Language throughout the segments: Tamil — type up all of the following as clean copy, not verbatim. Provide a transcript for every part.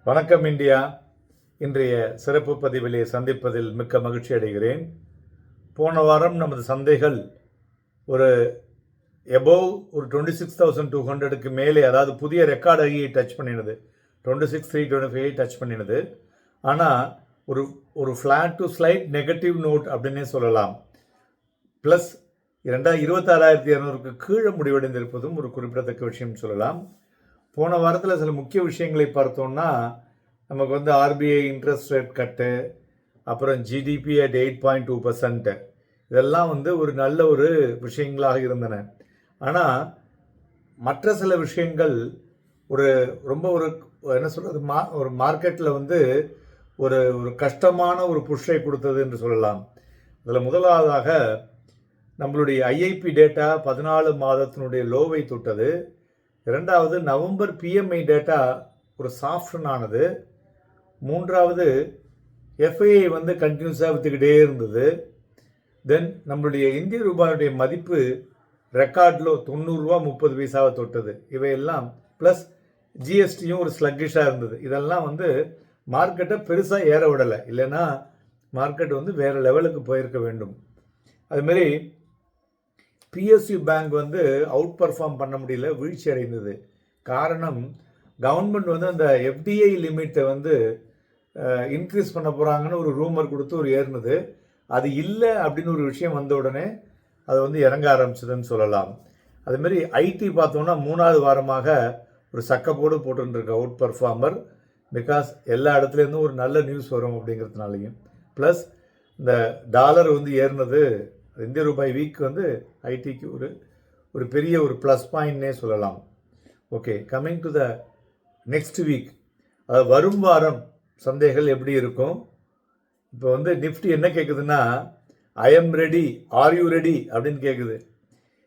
வணக்கம் இந்தியா. இன்றைய சிறப்பு பதிவிலே சந்திப்பதில் மிக்க மகிழ்ச்சி அடைகிறேன். போன வாரம் நமது சந்தைகள் ஒரு எபோவ் ஒரு 26,200க்கு மேலே, அதாவது புதிய ரெக்கார்ட் ஐயை டச் பண்ணினது. 26,325 டச் பண்ணினது. ஆனால் ஒரு flat to slight negative note அப்படின்னே சொல்லலாம். ப்ளஸ் 26,200க்கு கீழே முடிவடைந்திருப்பதும் ஒரு குறிப்பிடத்தக்க விஷயம் சொல்லலாம். போன வாரத்தில் சில முக்கிய விஷயங்களை பார்த்தோம்னா, நமக்கு ஆர்பிஐ இன்ட்ரெஸ்ட் ரேட் கட்டு, அப்புறம் ஜிடிபி அட் 8.2%, இதெல்லாம் ஒரு நல்ல ஒரு விஷயங்களாக இருந்தன. ஆனால் மற்ற சில விஷயங்கள் ரொம்ப என்ன சொல்கிறது, ஒரு மார்க்கெட்டில் ஒரு கஷ்டமான ஒரு புஷ்ஷை கொடுத்தது என்று சொல்லலாம். அதில் முதலாவதாக நம்மளுடைய ஐஐபி டேட்டா 14 மாதத்தினுடைய லோவை தொட்டது. இரண்டாவது, நவம்பர் பிஎம்ஐ டேட்டா ஒரு சாஃப்டன் ஆனது. மூன்றாவது, எஃப்ஐஐ கண்டினியூஸாக விற்றுக்கிட்டே இருந்தது. தென் நம்மளுடைய இந்திய ரூபாயுடைய மதிப்பு ரெக்கார்டில் 90 ரூபா 30 பைசாவை தொட்டது. இவையெல்லாம் ப்ளஸ் ஜிஎஸ்டியும் ஒரு ஸ்லக்கிஷாக இருந்தது. இதெல்லாம் மார்க்கெட்டை பெருசாக ஏற விடலை. இல்லைன்னா மார்க்கெட் வேறு லெவலுக்கு போயிருக்க வேண்டும். அதுமாரி பிஎஸ்யூ பேங்க் அவுட் பர்ஃபார்ம் பண்ண முடியல, வீழ்ச்சி அடைந்தது. காரணம், கவர்மெண்ட் அந்த எஃப்டிஐ லிமிட்டை இன்க்ரீஸ் பண்ண போகிறாங்கன்னு ஒரு ரூமர் கொடுத்து ஒரு ஏறினது. அது இல்லை அப்படின்னு ஒரு விஷயம் வந்த உடனே அது இறங்க ஆரம்பிச்சதுன்னு சொல்லலாம். அதுமாரி ஐடி பார்த்தோம்னா 3வது வாரமாக ஒரு சக்கப்போடு போட்டுருக்கு அவுட் பர்ஃபார்மர். பிகாஸ் எல்லா இடத்துலேருந்தும் ஒரு நல்ல நியூஸ் வரும் அப்படிங்கிறதுனாலையும், ப்ளஸ் இந்த டாலர் ஏறினது, இந்திய ரூபாய் வீக் ஐடிக்கு ஒரு பெரிய ஒரு ப்ளஸ் பாயிண்ட்னே சொல்லலாம். Okay, coming to the next week, அதாவது வரும் வாரம் சந்தைகள் எப்படி இருக்கும்? இப்போ நிஃப்டி என்ன கேட்குதுன்னா, I'm ready, are you ready அப்படின்னு கேட்குது.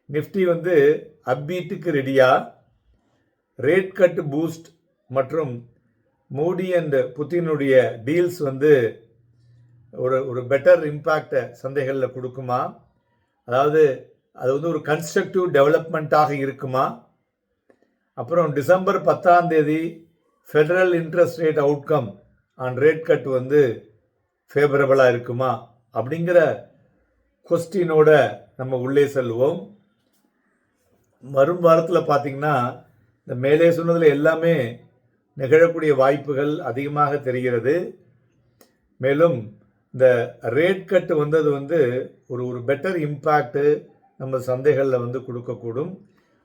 நிஃப்டி அப்பீட்டுக்கு ரெடியா? ரேட் கட் பூஸ்ட் மற்றும் மோடி அண்ட் புத்தினுடைய டீல்ஸ் ஒரு பெட்டர் இம்பேக்டை சந்தைகளில் கொடுக்குமா? அதாவது அது ஒரு கன்ஸ்ட்ரக்டிவ் டெவலப்மெண்ட்டாக இருக்குமா? அப்புறம் டிசம்பர் 10ஆம் தேதி federal interest rate outcome on rate cut ஃபேவரபிளாக இருக்குமா அப்படிங்கிற கொஸ்டினோட நம்ம உள்ளே செல்வோம். வரும் வாரத்தில் பார்த்திங்கன்னா, இந்த மேலே சொன்னதில் எல்லாமே நிகழக்கூடிய வாய்ப்புகள் அதிகமாக தெரிகிறது. மேலும் இந்த ரேட் கட்டு வந்தது ஒரு பெட்டர் இம்பேக்டு நம்ம சந்தைகளில் கொடுக்கக்கூடும்.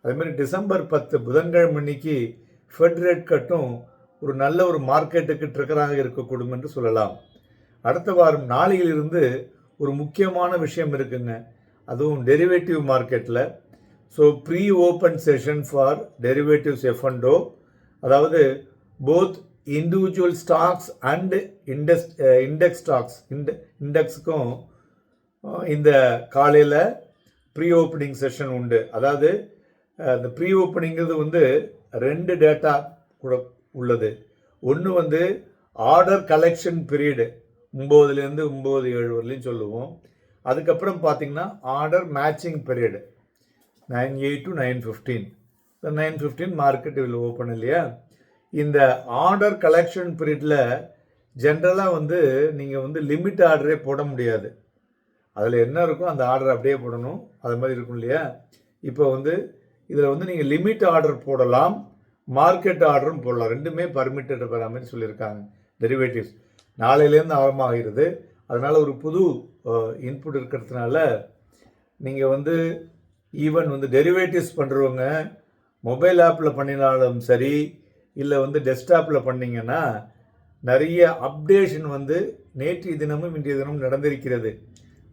அதேமாதிரி டிசம்பர் 10 புதன்கிழமை அன்னைக்கு ஃபெட் ரேட் கட்டும் ஒரு நல்ல ஒரு மார்க்கெட்டுக்கு ட்ரிகராக இருக்கக்கூடும் என்று சொல்லலாம். அடுத்த வாரம் நாளையிலிருந்து ஒரு முக்கியமான விஷயம் இருக்குங்க, அதுவும் டெரிவேட்டிவ் மார்க்கெட்டில். So pre open session for derivatives F and O, அதாவது both individual stocks and index stocks, இண்டெக்ஸுக்கும் இந்த காலையில் ப்ரீ ஓப்பனிங் செஷன் உண்டு. அதாவது இந்த ப்ரீ ஓப்பனிங்கிறது 2 டேட்டா கூட உள்ளது. ஒன்று ஆர்டர் கலெக்ஷன் பீரியடு 9லேருந்து 9:07 வரலையும் சொல்லுவோம். அதுக்கப்புறம் பார்த்திங்கன்னா order matching period 9:08 to 9:15. 9:15 market will open இல்லையா? இந்த ஆர்டர் கலெக்ஷன் பீரியடில் ஜென்ரலாக நீங்கள் லிமிட் ஆர்டரே போட முடியாது. அதில் என்ன இருக்கும் அந்த ஆர்டர் அப்படியே போடணும், அது மாதிரி இருக்கும் இல்லையா? இப்போ இதில் நீங்கள் லிமிட் ஆர்டர் போடலாம், மார்க்கெட் ஆர்டரும் போடலாம். ரெண்டுமே பர்மிட்டட் வர மாதிரி சொல்லியிருக்காங்க. டெரிவேட்டிவ்ஸ் நாளையிலேருந்து ஆரம்பமாகிறது. அதனால் ஒரு புது இன்புட் இருக்கிறதுனால நீங்கள் ஈவன் டெரிவேட்டிவ்ஸ் பண்ணுறவங்க மொபைல் ஆப்பில் பண்ணினாலும் சரி, இல்லை டெஸ்க்டாப்பில் பண்ணிங்கன்னா நிறைய அப்டேஷன் நேற்றைய தினமும் இன்றைய தினமும் நடந்திருக்கிறது.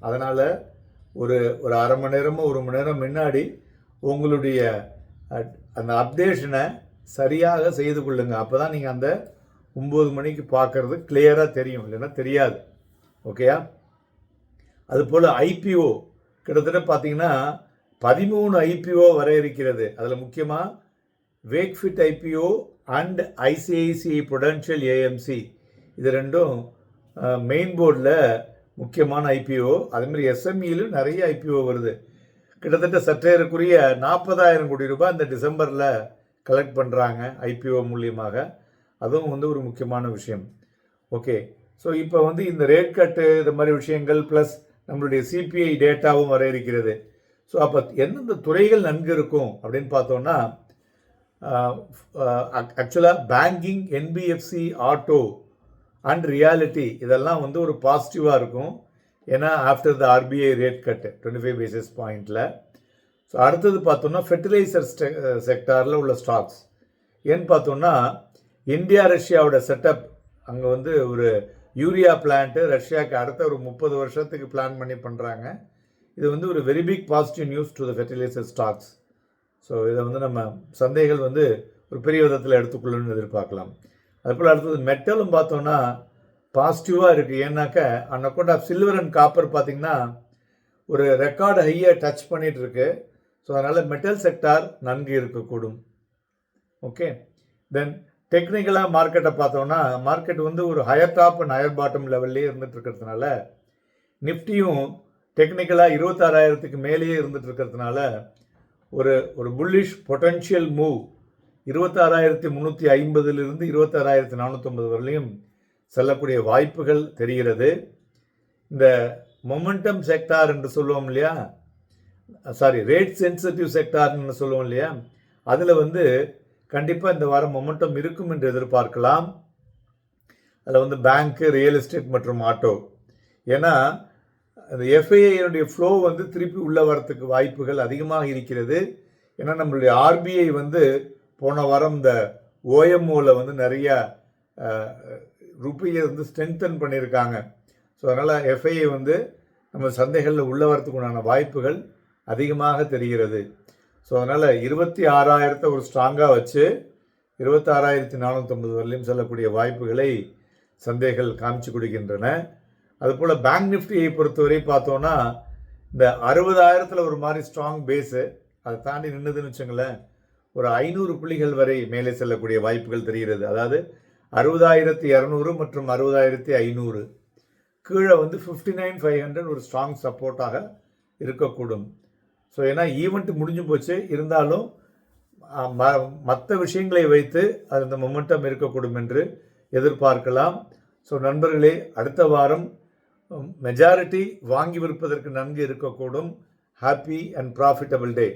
அதனால் ஒரு அரை மணி நேரமோ 1 மணி நேரம் முன்னாடி உங்களுடைய அந்த அப்டேஷனை சரியாக செய்து கொள்ளுங்கள். அப்போ தான் நீங்கள் அந்த 9 மணிக்கு பார்க்குறது கிளியராக தெரியும், இல்லைன்னா தெரியாது. ஓகேயா? அதுபோல் ஐபிஓ கிட்டத்தட்ட பார்த்தீங்கன்னா 13 ஐபிஓ வர இருக்கிறது. அதில் முக்கியமாக Wakefit IPO and ICICI Prudential AMC, இது ரெண்டும் மெயின் போர்டில் முக்கியமான ஐபிஓ. அதேமாதிரி எஸ்எம்இலும் நிறைய ஐபிஓ வருது. கிட்டத்தட்ட சற்றேறக்குரிய 40,000 கோடி ரூபாய் இந்த டிசம்பரில் கலெக்ட் பண்ணுறாங்க ஐபிஓ மூலியமாக. அதுவும் வந்து ஒரு முக்கியமான விஷயம். ஓகே, ஸோ இப்போ வந்து இந்த ரேட் கட்டு இது மாதிரி விஷயங்கள் ப்ளஸ் நம்மளுடைய சிபிஐ டேட்டாவும் வர இருக்கிறது. ஸோ அப்போ எந்தெந்த துறைகள் நன்கு இருக்கும் அப்படின்னு பார்த்தோன்னா, ஆக்சுவலாக banking, NBFC, auto and reality இதெல்லாம் வந்து ஒரு பாசிட்டிவாக இருக்கும். ஏன்னா after the RBI rate cut 25 basis பாயிண்டில். ஸோ அடுத்தது பார்த்தோன்னா ஃபெர்டிலைசர் செக்டாரில் உள்ள ஸ்டாக்ஸ் ஏன்னு பார்த்தோன்னா, இந்தியா ரஷ்யாவோட செட்டப் அங்கே வந்து ஒரு யூரியா பிளான்ட்டு ரஷ்யாவுக்கு அடுத்த ஒரு 30 வருஷத்துக்கு பிளான் பண்ணி பண்ணுறாங்க. இது வந்து ஒரு very big positive news to the fertiliser stocks. So இதை வந்து நம்ம சந்தைகள் வந்து ஒரு பெரிய விதத்தில் எடுத்துக்கொள்ளணும்னு எதிர்பார்க்கலாம். அதுபோல் அடுத்தது மெட்டலும் பார்த்தோன்னா பாசிட்டிவாக இருக்குது. ஏன்னாக்க அந்த account of silver and copper பார்த்திங்கன்னா ஒரு ரெக்கார்டு ஹையை டச் பண்ணிகிட்டு இருக்கு. ஸோ அதனால் மெட்டல் செக்டார் நன்கு இருக்கக்கூடும். ஓகே, தென் டெக்னிக்கலாக மார்க்கெட்டை பார்த்தோன்னா மார்க்கெட் வந்து ஒரு higher top and higher bottom லெவல்லே இருந்துட்டு இருக்கிறதுனால நிஃப்டியும் டெக்னிக்கலாக 26,000க்கு மேலேயே இருந்துட்டு இருக்கிறதுனால ஒரு புல்லிஷ் பொட்டன்ஷியல் மூவ் 26,350 26,450 வரலையும் செல்லக்கூடிய வாய்ப்புகள் தெரிகிறது. இந்த மொமெண்டம் செக்டார் என்று சொல்லுவோம் இல்லையா, ரேட் சென்சிட்டிவ் செக்டார்னு சொல்லுவோம் இல்லையா, அதில் வந்து கண்டிப்பாக இந்த வாரம் மொமெண்டம் இருக்கும் என்று எதிர்பார்க்கலாம். அதில் வந்து பேங்க்கு, ரியல் எஸ்டேட் மற்றும் ஆட்டோ. ஏன்னா அந்த எஃப்ஐஐனுடைய ஃப்ளோ வந்து திருப்பி உள்ள வரத்துக்கு வாய்ப்புகள் அதிகமாக இருக்கிறது. ஏன்னா நம்மளுடைய ஆர்பிஐ வந்து போன வாரம் இந்த ஓஎம்ஓவில் வந்து நிறையா ருப்பியை வந்து ஸ்ட்ரென்தன் பண்ணியிருக்காங்க. ஸோ அதனால் எஃப்ஐஐ வந்து நம்ம சந்தைகளில் உள்ள வரத்துக்கு உண்டான வாய்ப்புகள் அதிகமாக தெரிகிறது. ஸோ அதனால் 26,000 ஒரு ஸ்ட்ராங்காக வச்சு 26,450 வரலையும் செல்லக்கூடிய வாய்ப்புகளை சந்தைகள் காமிச்சு கொடுக்கின்றன. அதுபோல் பேங்க் நிஃப்டியை பொறுத்தவரை பார்த்தோன்னா இந்த 60,000 ஒரு மாதிரி ஸ்ட்ராங் பேஸு, அதை தாண்டி நின்றுதுன்னு வச்சுங்களேன், ஒரு 500 புள்ளிகள் வரை மேலே செல்லக்கூடிய வாய்ப்புகள் தெரிகிறது. அதாவது 60,200 மற்றும் 60,500 கீழே வந்து 59,500 ஒரு ஸ்ட்ராங் சப்போர்ட்டாக இருக்கக்கூடும். ஸோ ஏன்னா ஈவெண்ட் முடிஞ்சு போச்சு, இருந்தாலும் மற்ற விஷயங்களை வைத்து அது இந்த மொமெண்டம் இருக்கக்கூடும் என்று எதிர்பார்க்கலாம். ஸோ நண்பர்களே, அடுத்த வாரம் மெஜாரிட்டி வாங்கி விற்பதற்கு நன்கு இருக்கக்கூடும். Happy and profitable day.